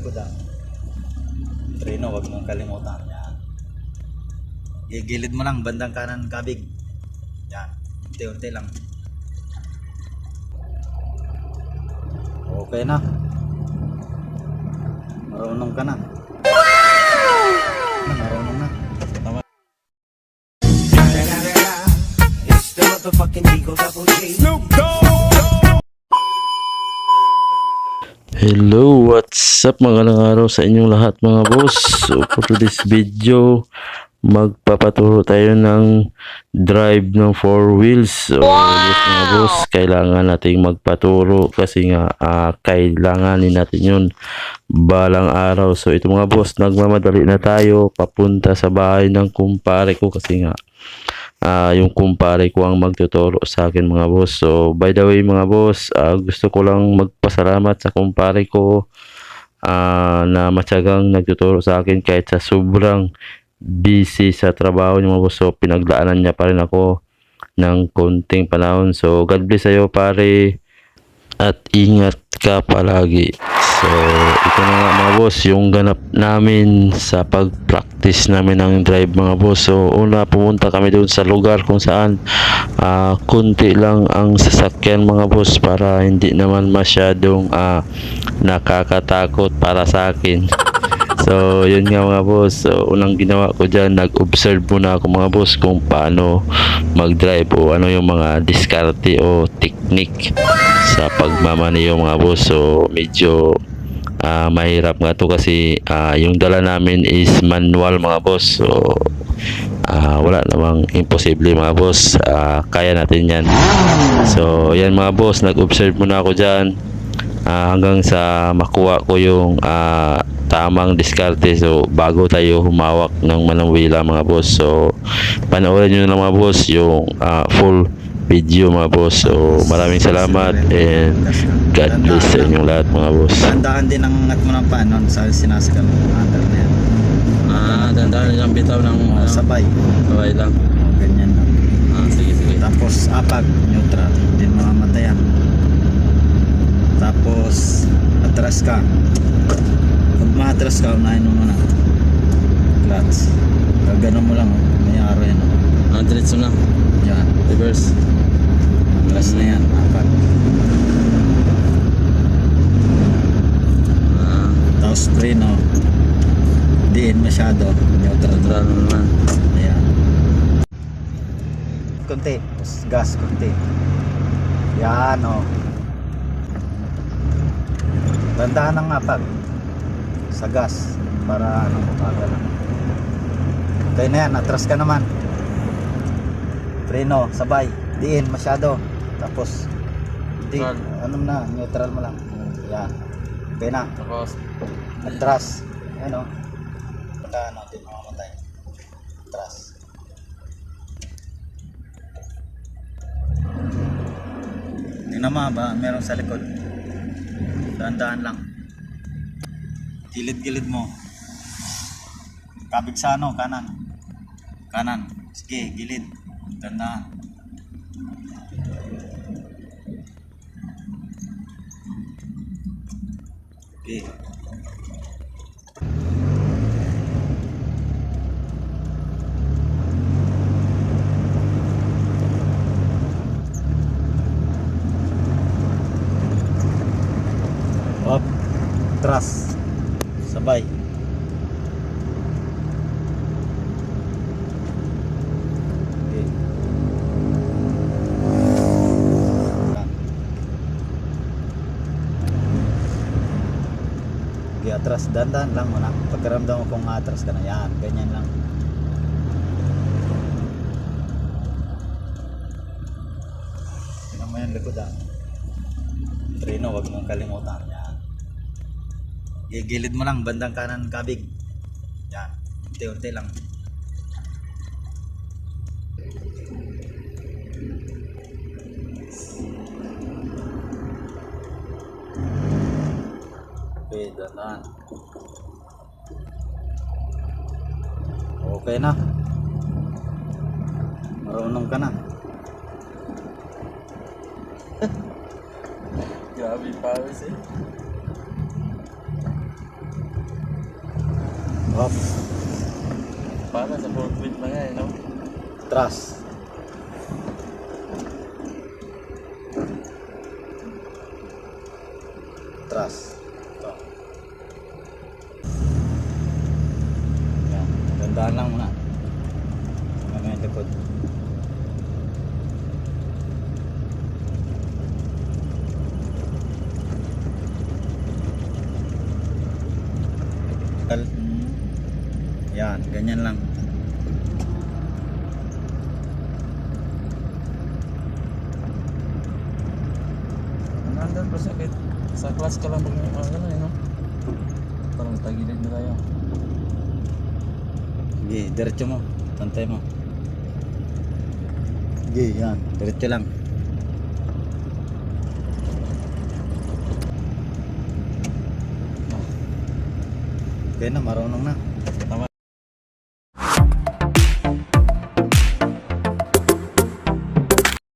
likod ah. Treno, wag mong kalimutan. Yan. Gigilid mo lang, bandang kanan kabig. Yan. Unti-unti lang. Okay na. Marunong ka na. Marunong na. Tama. It's the motherfucking Eagle Double G. Hello, what's up? Magandang araw sa inyong lahat mga boss. So for this video, magpapaturo tayo ng drive ng 4 wheels. So yes mga boss, kailangan nating magpaturo kasi nga kailanganin natin yun balang araw. So ito mga boss, nagmamadali na tayo papunta sa bahay ng kumpare ko kasi nga yung kumpare ko ang magtuturo sa akin mga boss. So by the way mga boss, gusto ko lang magpasalamat sa kumpare ko na matyagang nagtuturo sa akin kahit sa sobrang busy sa trabaho niya mga boss. So pinaglaanan niya pa rin ako ng konting panahon. So God bless sa'yo pare at ingat ka palagi. So ito na nga mga boss yung ganap namin sa pag-practice namin ng drive mga boss. So una pumunta kami doon sa lugar kung saan kunti lang ang sasakyan mga boss para hindi naman masyadong nakakatakot para sa akin. So yun nga mga boss, so, unang ginawa ko dyan, nag-observe muna ako mga boss kung paano mag-drive o ano yung mga diskarte o technique sa pagmamaneho mga boss. So medyo mahirap nga to kasi yung dala namin is manual mga boss. So wala namang imposible mga boss, kaya natin yan. So yan mga boss, nag-observe muna ako dyan hanggang sa makuha ko yung tamang diskarte. So bago tayo humawak ng manawila mga boss, so panoorin nyo na mga boss yung full video mga boss. So maraming salamat and God bless sa inyong lahat mga boss. Tandaan din ang angat mo ng panon sa sinasakal mo. Under na yan. Dandaan lang bitaw ng Sabay. sabay lang. Ganyan lang. Sige. Tapos apag, neutral. Hindi mamatayan. Tapos atras ka. Pag maatras ka, unahin mo muna. Clutch. Gaganon mo lang. May araw yan. Diretso na. Yan. Reverse. Last na yan. Apag. Tapos preno. Diin masyado. Neutral. naman. Ayan. Kunti. Tapos gas kunti. Yan o. Tandaan ang apag sa gas para umaga lang. Okay na yan. Atras ka naman. Preno. Sabay. Diin masyado. Tapos di, neutral mo lang. Yan. Okay na. Tapos Atras. Ayan o. Baka natin mamamatay. Atras. Tingnan mo ba? Meron sa likod. Dahan-dahan lang. Gilid-gilid mo. Kabig sa ano? Kanan. Kanan. Sige, gilid. Dahan-dahan. Okay. Up. Trust. Sabay. Okay. Okay, atras. Dandan lang muna. Pagkaramdam mo kung atras ka na. Yan. Ganyan lang. Tingnan mo yan likod ah. Treno, wag mong kalimutan. Yan. Gigilid mo lang, bandang kanan kabig. Yan. Unti-unti lang. Okay, dandan. Okay na. Marunong ka na. grabe pawis Hop. Para sa 4-wheel pa nga, no? Trust. Trust. Ito. Yan. Gandaan lang muna. Ano yung likod. Yan, ganyan lang. Nandun pa siya kahit sa class ka lang pag ano eh, no? Parang tagilid na tayo. Sige, diretso mo. Tantay mo. Sige, yan. Diretso lang. Okay na, marunong na. Tama.